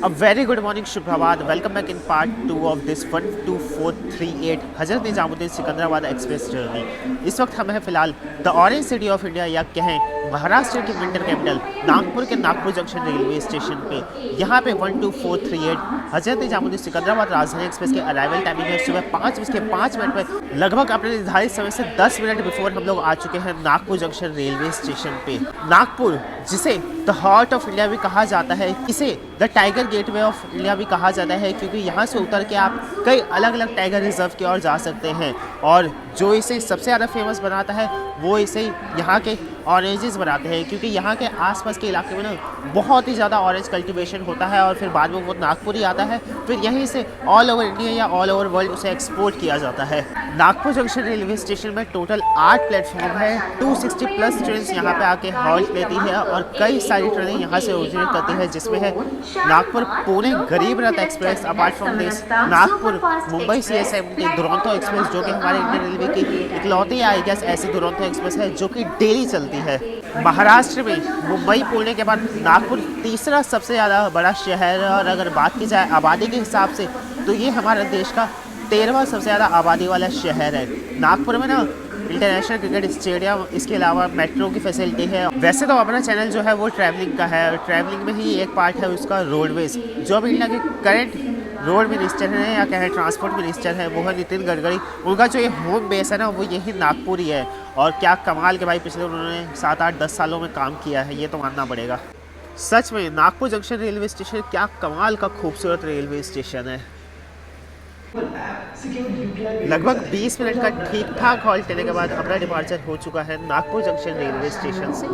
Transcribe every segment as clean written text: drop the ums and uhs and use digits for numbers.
A very good morning, Shubhabad. Welcome back in part 2 of this 12438 Hazrat Nizamuddin Secunderabad express journey. इस वक्त हम हैं फ़िलहाल the orange city of India या कहें महाराष्ट्र की विंटर कैपिटल नागपुर के नागपुर जंक्शन रेलवे स्टेशन पे। यहाँ पे 12438 हज़रत निजामुद्दीन सिकंदराबाद राजधानी एक्सप्रेस के अराइवल टाइमिंग है सुबह 5:05 पर। लगभग अपने निर्धारित समय से 10 मिनट बिफोर हम लोग आ चुके हैं नागपुर जंक्शन रेलवे स्टेशन पे। नागपुर, जिसे द हार्ट ऑफ इंडिया भी कहा जाता है, इसे the tiger gateway of India भी कहा जाता है, क्योंकि यहाँ से उतर के आप कई अलग अलग टाइगर रिजर्व की ओर जा सकते हैं। और जो इसे सबसे ज़्यादा फेमस बनाता है वो इसे यहाँ के ऑरेंजेस बनाते हैं, क्योंकि यहाँ के आसपास के इलाके में ना बहुत ही ज़्यादा ऑरेंज कल्टीवेशन होता है और फिर बाद में वो नागपुर ही आता है, फिर यहीं से ऑल ओवर इंडिया या ऑल ओवर वर्ल्ड उसे एक्सपोर्ट किया जाता है। नागपुर जंक्शन रेलवे स्टेशन में टोटल 8 प्लेटफॉर्म है। 260 प्लस ट्रेन यहाँ पे आके हॉल्ट लेती है और कई सारी ट्रेनें यहाँ से ओरिजिनेट करती है, जिसमें है नागपुर पुणे गरीब रथ express, apart from this Nagpur Mumbai CSMT Duronto express, जो कि हमारे इंडियन रेलवे की इकलौती आई गेस ऐसी दुरंतो एक्सप्रेस है जो कि डेली चलती है। महाराष्ट्र में मुंबई पुणे के बाद नागपुर तीसरा सबसे ज़्यादा बड़ा शहर है, और अगर बात की जाए आबादी के हिसाब से तो ये हमारे देश का 13वां सबसे ज़्यादा आबादी वाला शहर है। नागपुर में ना इंटरनेशनल क्रिकेट स्टेडियम, इसके अलावा मेट्रो की फैसिलिटी है। वैसे तो अपना चैनल जो है वो ट्रैवलिंग का है, और ट्रैवलिंग में ही एक पार्ट है उसका रोडवेज। जो अभी इंडिया के करंट रोड मिनिस्टर हैं या कहें ट्रांसपोर्ट मिनिस्टर है वो है नितिन गडकरी। उनका जो ये होम बेस है ना वो यही नागपुर ही है, और क्या कमाल के भाई पिछले उन्होंने 7, 8, 10 सालों में काम किया है, ये तो मानना पड़ेगा। सच में नागपुर जंक्शन रेलवे स्टेशन क्या कमाल का खूबसूरत रेलवे स्टेशन है। लगभग 20 मिनट का ठीक ठाक हॉल्ट लेने के बाद अपना डिपार्चर हो चुका है नागपुर जंक्शन रेलवे स्टेशन से।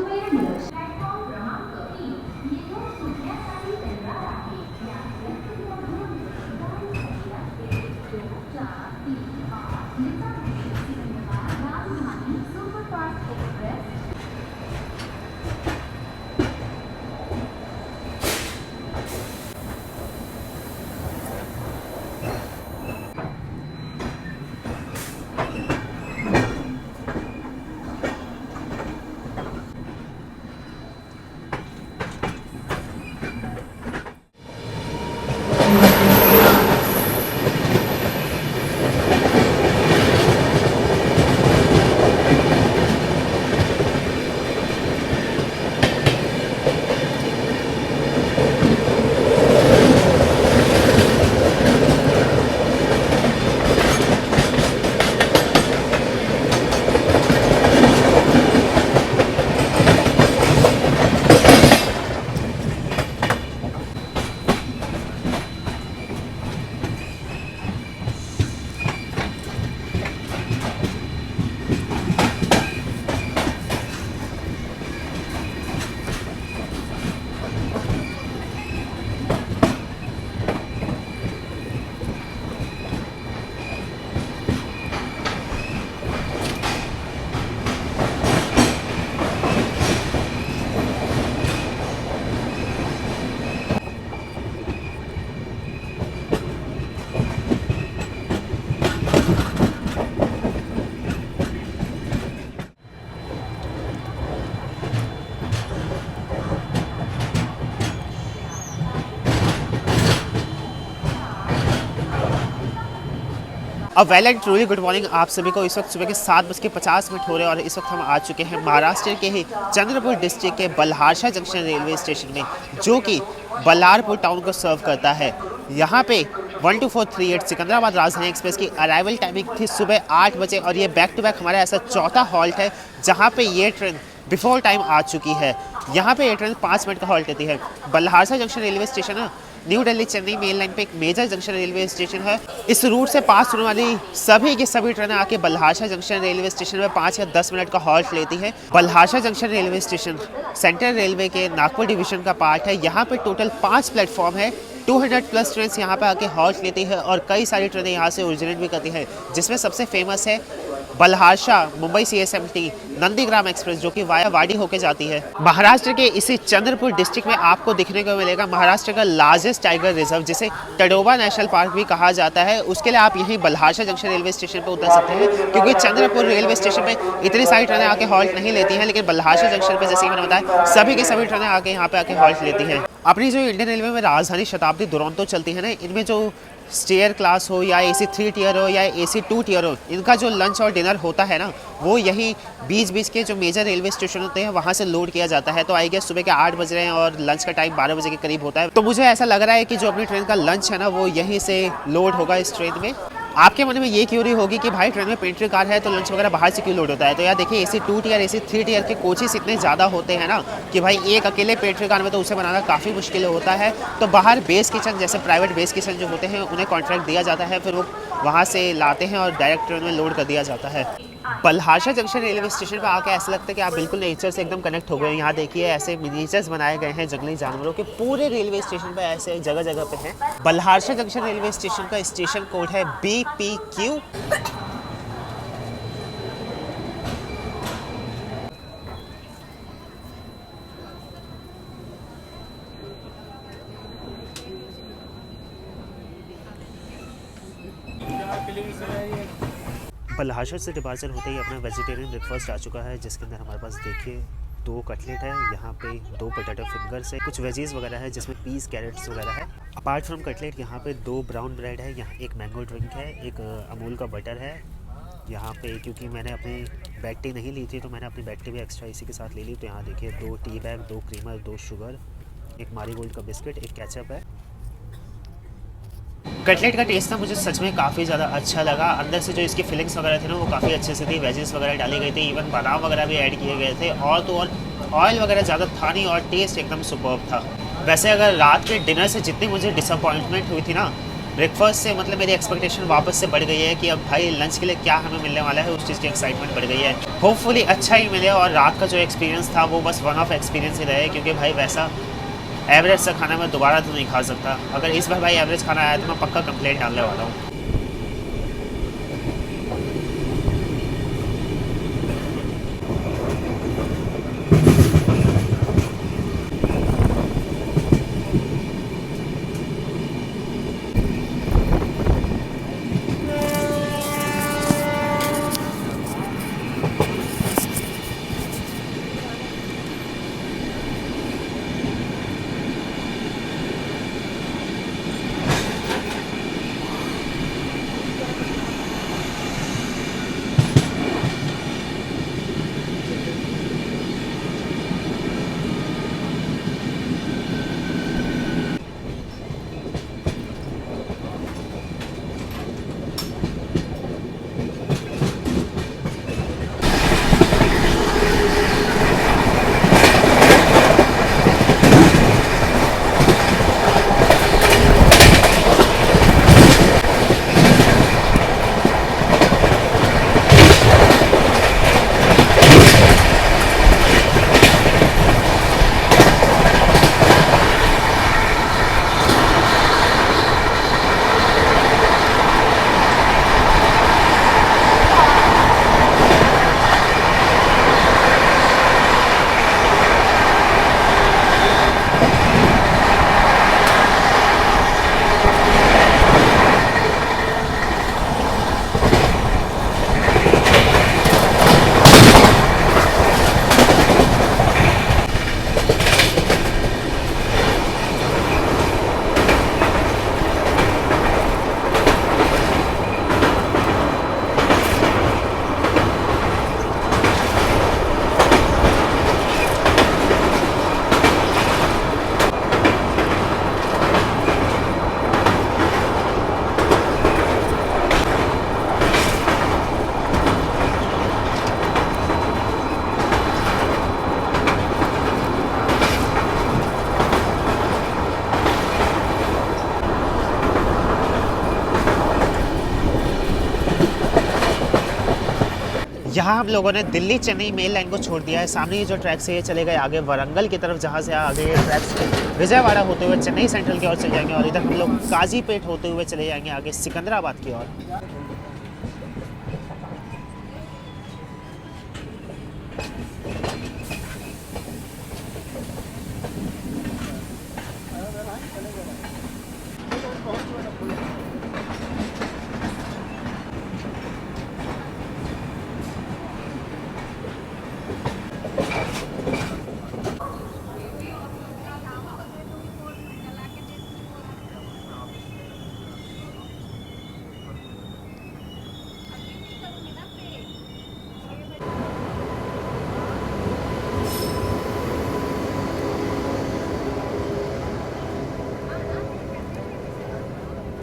अब well and truly good morning आप सभी को। इस वक्त सुबह के 7:50 हो रहे हैं और इस वक्त हम आ चुके हैं महाराष्ट्र के ही चंद्रपुर डिस्ट्रिक्ट के बल्हारशाह जंक्शन रेलवे स्टेशन में, जो कि बल्लारपुर टाउन को सर्व करता है। यहाँ पे 12438 सिकंदराबाद राजधानी एक्सप्रेस की अराइवल टाइमिंग थी सुबह 8 बजे, और ये बैक टू बैक हमारा ऐसा चौथा हॉल्ट है जहाँ पे ये ट्रेन बिफोर टाइम आ चुकी है। यहाँ पे ये ट्रेन 5 मिनट का हॉल्ट लेती है। बल्हारशाह जंक्शन रेलवे स्टेशन है new Delhi Chennai main line पे एक मेजर जंक्शन रेलवे स्टेशन है। इस रूट से पास होने वाली सभी की सभी ट्रेनें आके बल्हारशाह जंक्शन रेलवे स्टेशन में 5 या 10 मिनट का हॉल्ट लेती है। Ballarshah junction railway station central railway के नागपुर डिवीजन का पार्ट है। यहाँ पे टोटल 5 प्लेटफॉर्म है। 200 प्लस ट्रेन यहाँ पे आके हॉल्ट लेती है और कई सारी ट्रेनें यहाँ से ओरिजिनेट भी करती है, जिसमें सबसे फेमस है बल्हारशाह मुंबई CSMT नंदीग्राम एक्सप्रेस जो कि वाया वाडी होके जाती है। महाराष्ट्र के इसी चंद्रपुर डिस्ट्रिक्ट में आपको दिखने को मिलेगा महाराष्ट्र का लार्जेस्ट टाइगर रिजर्व, जिसे तडोबा नेशनल पार्क भी कहा जाता है। उसके लिए आप यहीं बल्हारशाह जंक्शन रेलवे स्टेशन पर उतर सकते हैं, क्योंकि चंद्रपुर रेलवे स्टेशन पे इतनी सारी ट्रेनें आके हॉल्ट नहीं लेती हैं, लेकिन बल्हारशाह जंक्शन पे जैसे मैंने बताया सभी की सभी ट्रेनें आके यहाँ पे आके हॉल्ट लेती हैं। अपनी जो इंडियन रेलवे में राजधानी शताब्दी दुरंतो चलती है ना, इनमें जो स्टेयर क्लास हो या AC 3 टियर हो या AC 2 टियर हो, इनका जो लंच और डिनर होता है ना, वो यही बीच के जो मेजर रेलवे स्टेशन होते हैं वहाँ से लोड किया जाता है। तो आई गेस सुबह के 8 बज रहे हैं और लंच का टाइम 12 बजे के करीब होता है, तो मुझे ऐसा लग रहा है कि जो अपनी ट्रेन का लंच है ना वो यहीं से लोड होगा इस ट्रेन में। आपके मन में ये क्यूरी होगी कि भाई ट्रेन में पेंट्री कार है तो लंच वगैरह बाहर से क्यों लोड होता है। तो यार देखिए AC 2 टियर AC 3 टियर के कोचेस इतने ज़्यादा होते हैं ना कि भाई एक अकेले पेंट्री कार में तो उसे बनाना काफ़ी मुश्किल होता है। तो बाहर बेस किचन जैसे प्राइवेट बेस किचन जो होते हैं उन्हें कॉन्ट्रैक्ट दिया जाता है, फिर वो वहाँ से लाते हैं और डायरेक्ट ट्रेन में लोड कर दिया जाता है। बल्हारशाह जंक्शन रेलवे स्टेशन पर आके ऐसा लगता है कि आप बिल्कुल नेचर से एकदम कनेक्ट हो गए। यहाँ देखिए ऐसे मिनीचर्स बनाए गए हैं जंगली जानवरों के, पूरे रेलवे स्टेशन पे ऐसे जगह जगह पे हैं। बल्हारशाह जंक्शन रेलवे स्टेशन का स्टेशन कोड है BPQ। बल्हारशाह से डिपार्चर होते ही अपना वेजिटेरियन ब्रेकफास्ट आ चुका है, जिसके अंदर हमारे पास देखिए 2 कटलेट है, यहाँ पे 2 पोटैटो फिंगर्स है, कुछ वेजीज वगैरह है जिसमें पीस कैरेट्स वगैरह है। अपार्ट फ्रॉम कटलेट यहाँ पे 2 ब्राउन ब्रेड है, यहाँ एक मैंगो ड्रिंक है, एक अमूल का बटर है। यहाँ पे क्योंकि मैंने अपनी बैग टी नहीं ली थी तो मैंने अपनी बैग टी भी एक्स्ट्रा इसी के साथ ले ली। तो यहाँ देखिए 2 टी बैग, 2 क्रीमर, 2 शुगर, एक मारीगोल्ड का बिस्किट, एक केचप है। कटलेट का टेस्ट ना मुझे सच में काफ़ी ज़्यादा अच्छा लगा। अंदर से जो इसकी फिलिंग्स वगैरह थी ना वो काफ़ी अच्छे से थी, वेजेस वगैरह डाली गई थी, इवन बादाम वगैरह भी ऐड किए गए थे, और तो और ऑयल वगैरह ज़्यादा था नहीं और टेस्ट एकदम सुपर्ब था। वैसे अगर रात के डिनर से जितनी मुझे डिसअपॉइंटमेंट हुई थी ना, ब्रेकफास्ट से मतलब मेरी एक्सपेक्टेशन वापस से बढ़ गई है कि अब भाई लंच के लिए क्या हमें मिलने वाला है, उस चीज़ की एक्साइटमेंट बढ़ गई है। होपफुली अच्छा ही मिले और रात का जो एक्सपीरियंस था वो बस वन ऑफ एक्सपीरियंस ही रहे, क्योंकि भाई वैसा एवरेज सा खाना मैं दोबारा तो नहीं खा सकता। अगर इस बार भाई एवरेज खाना आया तो मैं पक्का कंप्लेंट डालने वाला हूँ। यहाँ हम लोगों ने दिल्ली चेन्नई मेल लाइन को छोड़ दिया है। सामने ये जो ट्रैक से ये चले गए आगे वरंगल की तरफ, जहाँ से आगे ये ट्रैक विजयवाड़ा होते हुए चेन्नई सेंट्रल की ओर चले जाएंगे, और इधर हम लोग काजीपेट होते हुए चले जाएंगे आगे सिकंदराबाद की ओर।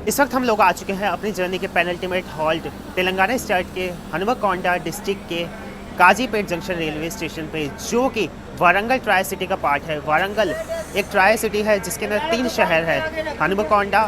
इस वक्त हम लोग आ चुके हैं अपनी जर्नी के पेनल्टीमेट हॉल्ट तेलंगाना स्टेट के हनुमकोंडा डिस्ट्रिक्ट के काजीपेट जंक्शन रेलवे स्टेशन पे, जो कि वारंगल ट्राई सिटी का पार्ट है। वारंगल एक ट्राई सिटी है जिसके अंदर 3 शहर है, हनुमकोंडा,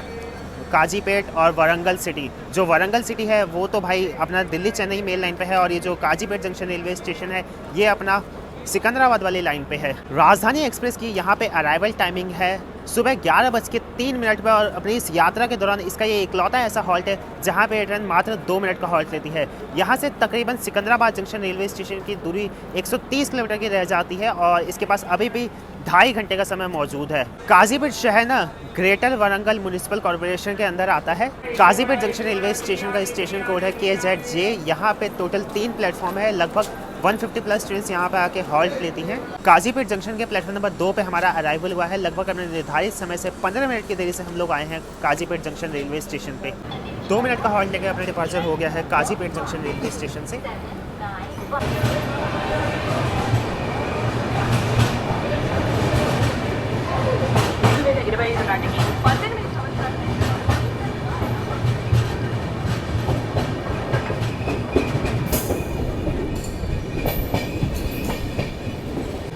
काजीपेट और वारंगल सिटी। जो वारंगल सिटी है वो तो भाई अपना दिल्ली चेन्नई मेल लाइन पे है, और ये जो काजीपेट जंक्शन रेलवे स्टेशन है ये अपना सिकंदराबाद वाली लाइन पे है। राजधानी एक्सप्रेस की यहाँ पे अराइवल टाइमिंग है सुबह 11:03 पर, और अपनी इस यात्रा के दौरान इसका ये इकलौता ऐसा हॉल्ट है जहाँ पे ट्रेन मात्र 2 मिनट का हॉल्ट लेती है। यहाँ से तकरीबन सिकंदराबाद जंक्शन रेलवे स्टेशन की दूरी 130 किलोमीटर की रह जाती है, और इसके पास अभी भी 2.5 घंटे का समय मौजूद है। काजीपेट शहर ना ग्रेटर वारंगल म्युनिसिपल कॉर्पोरेशन के अंदर आता है। काजीपेट जंक्शन रेलवे स्टेशन का स्टेशन कोड है KZJ। यहाँ पे टोटल 3 प्लेटफॉर्म है, लगभग 150 प्लस ट्रेन यहाँ पे आके हॉल्ट लेती हैं। काजीपेट जंक्शन के प्लेटफॉर्म नंबर 2 पे हमारा अराइवल हुआ है। लगभग अपने निर्धारित समय से 15 मिनट की देरी से हम लोग आए हैं काजीपेट जंक्शन रेलवे स्टेशन पे। 2 मिनट का हॉल्ट लेके अपने डिपार्चर हो गया है काजीपेट जंक्शन रेलवे स्टेशन से।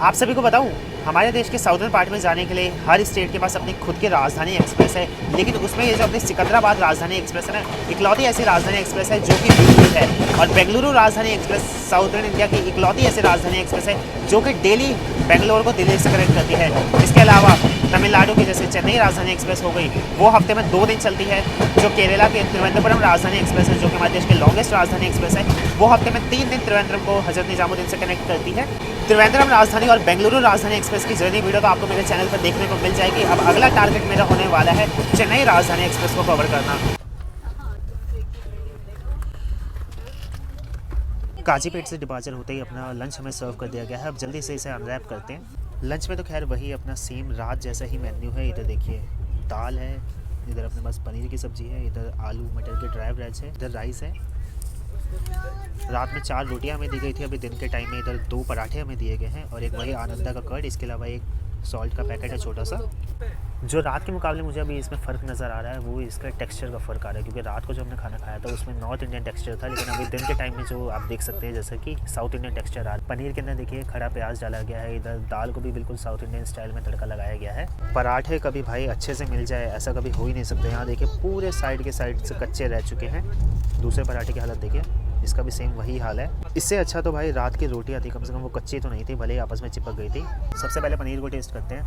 आप सभी को बताऊं, हमारे देश के साउदर्न पार्ट में जाने के लिए हर स्टेट के पास अपनी खुद की राजधानी एक्सप्रेस है, लेकिन उसमें ये जो अपनी सिकंदराबाद राजधानी एक्सप्रेस है ना, इकलौती ऐसी राजधानी एक्सप्रेस है जो कि वीकली है। और बेंगलुरु राजधानी एक्सप्रेस साउदर्न इंडिया की इकलौती ऐसी राजधानी एक्सप्रेस है जो कि डेली बेंगलोर को दिल्ली से कनेक्ट करती है। इसके अलावा तमिलनाडु की जैसे चेन्नई राजधानी एक्सप्रेस हो गई, वो हफ्ते में 2 दिन चलती है। जो केरला के त्रिवेंद्रपुरम राजधानी एक्सप्रेस है, जो कि हमारे देश की लॉन्गेस्ट राजधानी एक्सप्रेस है, वो हफ्ते में 3 दिन त्रिवेंद्रम को हजरत निजामुद्दीन से कनेक्ट करती है। त्रिवेंद्रम राजधानी और बेंगलुरु राजधानी एक्सप्रेस की जर्नी वीडियो तो आपको मेरे चैनल पर देखने को मिल जाएगी। अब अगला टारगेट मेरा होने वाला है चेन्नई राजधानी एक्सप्रेस को कवर करना। काजीपेट से डिपार्चर होते ही अपना लंच हमें सर्व कर दिया गया है। अब जल्दी से इसे अनरैप करते हैं। लंच में तो खैर वही अपना सेम रात जैसा ही मेन्यू है। इधर देखिए दाल है, इधर अपने पास पनीर की सब्ज़ी है, इधर आलू मटर के ड्राई वेज है, इधर राइस है। रात में 4 रोटियां हमें दी गई थी। अभी दिन के टाइम में इधर 2 पराठे हमें दिए गए हैं, और एक वही आनंदा का कर्ड, इसके अलावा एक सॉल्ट का पैकेट है छोटा सा। जो रात के मुकाबले मुझे अभी इसमें फ़र्क नज़र आ रहा है वो इसका टेक्सचर का फ़र्क आ रहा है, क्योंकि रात को जो हमने खाना खाया था उसमें नॉर्थ इंडियन टेक्सचर था, लेकिन अभी दिन के टाइम में जो आप देख सकते हैं जैसे कि साउथ इंडियन टेक्सचर आ रहा है। पनीर के अंदर देखिए खड़ा प्याज डाला गया है, इधर दाल को भी बिल्कुल साउथ इंडियन स्टाइल में तड़का लगाया गया है। पराठे कभी भाई अच्छे से मिल जाए ऐसा कभी हो ही नहीं सकता। यहाँ देखिए पूरे साइड के साइड से कच्चे रह चुके हैं। दूसरे पराठे की हालत देखिए, इसका भी सेम वही हाल है। इससे अच्छा तो भाई रात की रोटियाँ थी, कम से कम वो कच्ची तो नहीं थी, भले ही आपस में चिपक गई थी। सबसे पहले पनीर को टेस्ट करते हैं।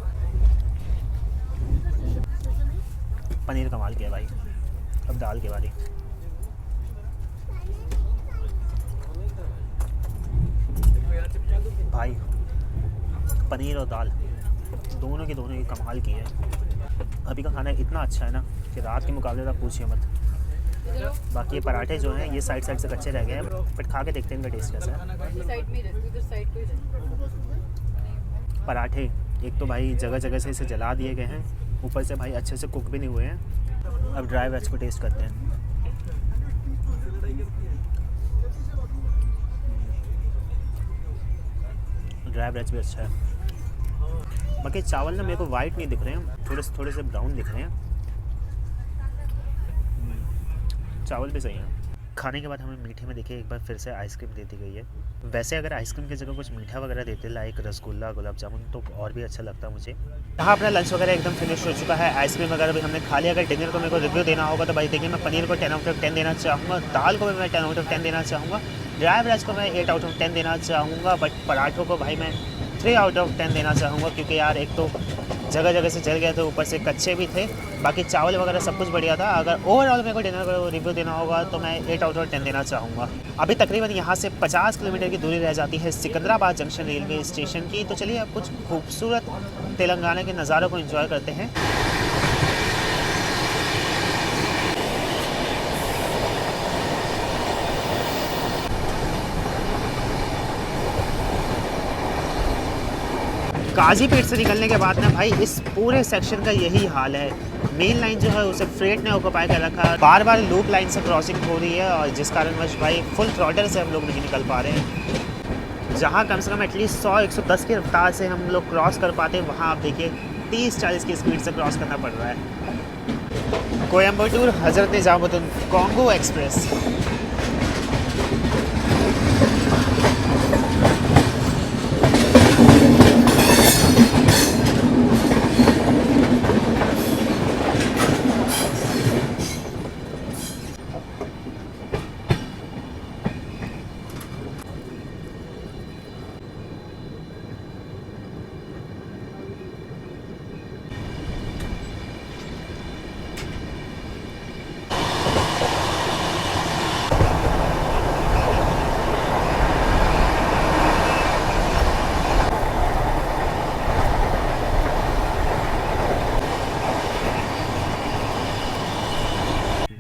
पनीर कमाल किया भाई। अब दाल की बारी। भाई पनीर और दाल दोनों की कमाल की है। अभी का खाना इतना अच्छा है ना कि रात के मुकाबले तो पूछिए मत। बाकी ये पराठे जो हैं ये साइड से कच्चे रह गए हैं, बट खा के देखते हैं इनका टेस्ट कैसा है। पराठे एक तो भाई जगह से इसे जला दिए गए हैं, ऊपर से भाई अच्छे से कुक भी नहीं हुए हैं। अब ड्राई वेज को टेस्ट करते हैं। ड्राई वेज भी अच्छा है। बाकी चावल ना मेरे को वाइट नहीं दिख रहे हैं, थोड़े से ब्राउन दिख रहे हैं। चावल भी सही है। खाने के बाद हमें मीठे में देखिए एक बार फिर से आइसक्रीम दे दी गई है। वैसे अगर आइसक्रीम की जगह कुछ मीठा वगैरह देते लाइक रसगुल्ला गुलाब जामुन तो और भी अच्छा लगता मुझे। यहाँ अपना लंच वगैरह एकदम फिनिश हो चुका है। आइसक्रीम वगैरह भी हमने खा लिया। अगर डिनर को मेरे को रिव्यू देना होगा तो भाई देखिए मैं पनीर को 10 आउट ऑफ 10 देना चाहूँगा, दाल को भी मैं 10 आउट ऑफ 10 देना चाहूँगा, ड्राई वेज को मैं 8 आउट ऑफ 10 देना चाहूँगा, बट पराठों को भाई मैं 3 आउट ऑफ 10 देना चाहूँगा, क्योंकि यार एक तो जगह से जल गए थे, ऊपर से कच्चे भी थे। बाकी चावल वगैरह सब कुछ बढ़िया था। अगर ओवरऑल मेरे को डिनर को रिव्यू देना होगा तो मैं 8 आउट ऑफ 10 देना चाहूँगा। अभी तकरीबन यहाँ से 50 किलोमीटर की दूरी रह जाती है सिकंदराबाद जंक्शन रेलवे स्टेशन की। तो चलिए अब कुछ खूबसूरत तेलंगाना के नज़ारों को एंजॉय करते हैं। काजीपेट से निकलने के बाद ना भाई इस पूरे सेक्शन का यही हाल है। मेन लाइन जो है उसे फ्रेट ने ऑक्यूपाई कर रखा है, बार बार लूप लाइन से क्रॉसिंग हो रही है और जिस कारणवश भाई फुल थ्रॉटल से हम लोग नहीं निकल पा रहे हैं। जहाँ कम से कम एटलीस्ट 100-110 की रफ्तार से हम लोग क्रॉस कर पाते हैं, वहाँ आप देखिए 30-40 की स्पीड से क्रॉस करना पड़ रहा है। Coimbatore Hazrat Nizamuddin Congo express.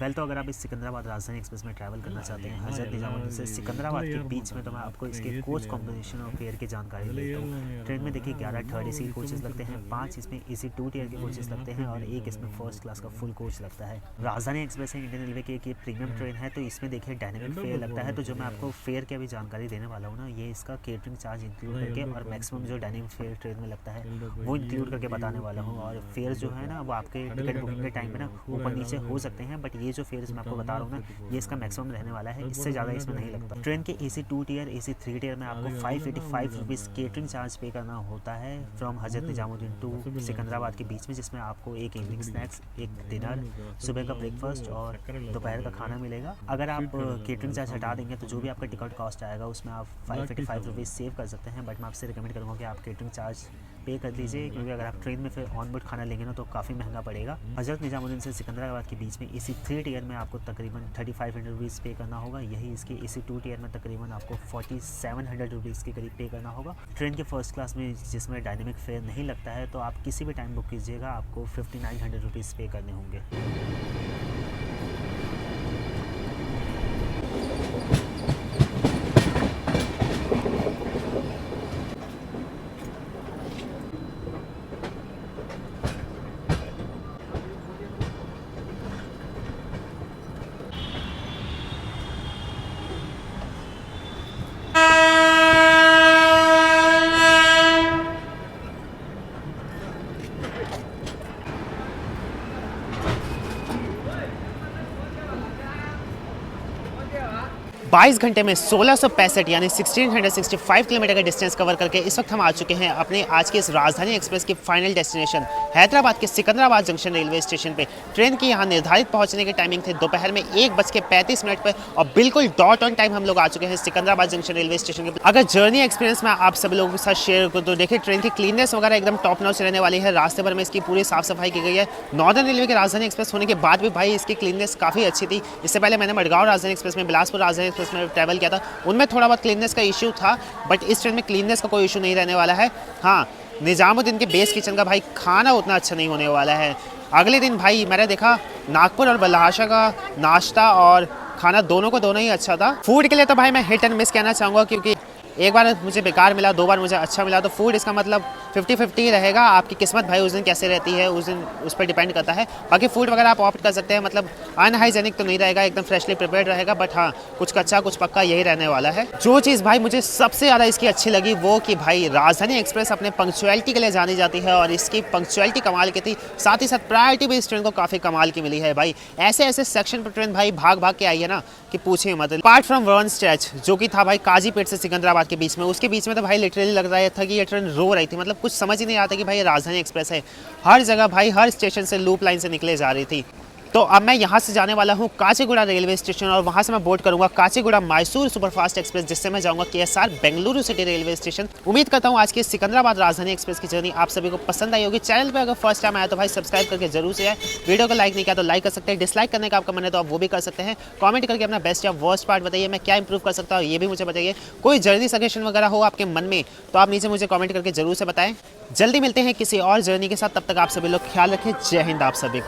तो अगर आप इस सिकंदराबाद राजधानी एक्सप्रेस में ट्रैवल करना चाहते हैं हज़रत निजामुद्दीन से सिकंदराबाद के बीच में, तो मैं आपको इसके कोच कॉम्बिनेशन और फेयर की जानकारी देता हूँ। ट्रेन में देखिए 11 थर्ड एसी कोचेस लगते हैं, 5 इसमें एसी 2 टियर के कोचेस लगते हैं और एक इसमें फर्स्ट क्लास का फुल कोच लगता है। राजधानी एक्सप्रेस है इंडियन रेलवे की एक प्रीमियम ट्रेन है, तो इसमें देखिए डायनेमिक फेयर लगता है। तो जो मैं आपको फेयर की अभी जानकारी देने वाला हूँ ना, ये इसका केटरिंग चार्ज इंक्लूड करके और मैक्सिमम जो डायनेमिक फेयर ट्रेन में लगता है वो इंक्लूड करके बताने वाला हूँ। और फेयर जो है ना वो आपके टिकट बुकिंग के टाइम पे ना ऊपर नीचे हो सकते हैं, बट ये जो फेयर मैं आपको बता रहा हूँ ना, ये इसका मैक्सिमम रहने वाला है, इससे ज़्यादा इसमें नहीं लगता। ट्रेन के एसी 2 टियर एसी 3 टियर में आपको 585 रुपीज़ केटरिंग चार्ज पे करना होता है फ्रॉम हज़रत निजामुद्दीन टू सिकंदराबाद के बीच में, जिसमें आपको एक इवनिंग स्नैक्स, एक डिनर, सुबह का ब्रेकफास्ट और दोपहर का खाना मिलेगा। अगर आप केटरिंग चार्ज हटा देंगे तो जो भी आपका टिकट कॉस्ट आएगा उसमें आप 585 रुपीज़ सेव कर सकते हैं। बट मैं आपसे रिकमेंड करूँगा कि आप केटरिंग चार्ज पे कर दीजिए, क्योंकि अगर आप ट्रेन में फिर ऑन बोर्ड खाना लेंगे ना तो काफ़ी महंगा पड़ेगा। हज़रत निजामुद्दीन से सिकंदराबाद के बीच में एसी 3 टियर में आपको तकरीबन 3500 रुपीज़ पे करना होगा। यही इसके एसी 2 टियर में तकरीबन आपको 4700 रुपीज़ के करीब पे करना होगा। ट्रेन के फर्स्ट क्लास में जिसमें डायनेमिक फेयर नहीं लगता है, तो आप किसी भी टाइम बुक कीजिएगा, आपको 5900 रुपीज़ पे करने होंगे। बाईस घंटे में 1665 यानी 1665 किलोमीटर का डिस्टेंस कवर करके इस वक्त हम आ चुके हैं अपने आज के इस राजधानी एक्सप्रेस की फाइनल डेस्टिनेशन हैदराबाद के सिकंदराबाद जंक्शन रेलवे स्टेशन पे। ट्रेन की यहाँ निर्धारित पहुंचने के टाइमिंग थे दोपहर में 1:35 पर और बिल्कुल डॉट ऑन टाइम हम लोग आ चुके हैं सिकंदराबाद जंक्शन रेलवे स्टेशन के। अगर जर्नी एक्सपीरियंस में आप सभी लोगों के साथ शेयर करूँ तो देखिए ट्रेन की क्लीननेस वगैरह एकदम टॉप नॉच रहने वाली है। रास्ते भर में इसकी पूरी साफ सफाई की गई है। नॉर्दर्न रेलवे के राजधानी एक्सप्रेस होने के बाद भी भाई इसकी क्लीननेस काफ़ी अच्छी थी। इससे पहले मैंने मडगांव राजधानी एक्सप्रेस में, बिलासपुर राजधानी एक्सप्रेस में ट्रैवल किया था, उनमें थोड़ा बहुत क्लीननेस का इशू था, बट इस ट्रेन में क्लीननेस का कोई इशू नहीं रहने वाला है। हाँ, निजामुद्दीन के बेस किचन का भाई खाना उतना अच्छा नहीं होने वाला है। अगले दिन भाई मैंने देखा नागपुर और बल्हाशा का नाश्ता और खाना दोनों को दोनों ही अच्छा था। फूड के लिए तो भाई मैं हिट एंड मिस कहना चाहूँगा, क्योंकि एक बार मुझे बेकार मिला, 2 बार मुझे अच्छा मिला, तो फूड इसका मतलब 50-50 रहेगा। आपकी किस्मत भाई उस दिन कैसे रहती है उस दिन उस पर डिपेंड करता है। बाकी फूड वगैरह आप ऑप्ट कर सकते हैं, मतलब अनहाइजेनिक तो नहीं रहेगा, एकदम फ्रेशली प्रिपेयर्ड रहेगा, बट हाँ कुछ कच्चा कुछ पक्का यही रहने वाला है। जो चीज़ भाई मुझे सबसे ज़्यादा इसकी अच्छी लगी वो कि भाई राजधानी एक्सप्रेस अपने पंक्चुअलिटी के लिए जानी जाती है और इसकी पंक्चुअलिटी कमाल की थी। साथ ही साथ प्रायोरिटी भी इस ट्रेन को काफ़ी कमाल की मिली है भाई। ऐसे ऐसे सेक्शन पर ट्रेन भाई भाग भाग के आई है ना कि पूछिए मत। अपार्ट फ्रॉम वन स्ट्रेच जो कि था भाई काजीपेट से सिकंदराबाद के बीच में, उसके बीच में तो भाई लिटरली लग रहा था कि ये ट्रेन रो रही थी। मतलब कुछ समझ ही नहीं आता कि भाई ये राजधानी एक्सप्रेस है। हर जगह भाई हर स्टेशन से लूप लाइन से निकले जा रही थी। तो अब मैं यहाँ से जाने वाला हूँ काचीगुड़ा रेलवे स्टेशन और वहाँ से मैं बोर्ड करूँगा काचीगुड़ा मैसूर सुपरफास्ट एक्सप्रेस, जिससे मैं जाऊँगा KSR Bengaluru city railway station. उम्मीद करता हूँ आज की सिकंदराबाद राजधानी एक्सप्रेस की जर्नी आप सभी को पसंद आई होगी। चैनल पर अगर फर्स्ट टाइम आया तो भाई सब्सक्राइब करके जरूर से आए। वीडियो को लाइक नहीं किया तो लाइक कर सकते हैं, डिसलाइक करने का आपका मन है तो आप वो भी कर सकते हैं। कमेंट करके अपना बेस्ट या वर्स्ट पार्ट बताइए, मैं क्या इंप्रूव कर सकता हूँ ये भी मुझे बताइए। कोई जर्नी सजेशन वगैरह हो आपके मन में तो आप नीचे मुझे कमेंट करके जरूर से बताएं। जल्दी मिलते हैं किसी और जर्नी के साथ, तब तक आप सभी लोग ख्याल रखें। जय हिंद आप सभी को।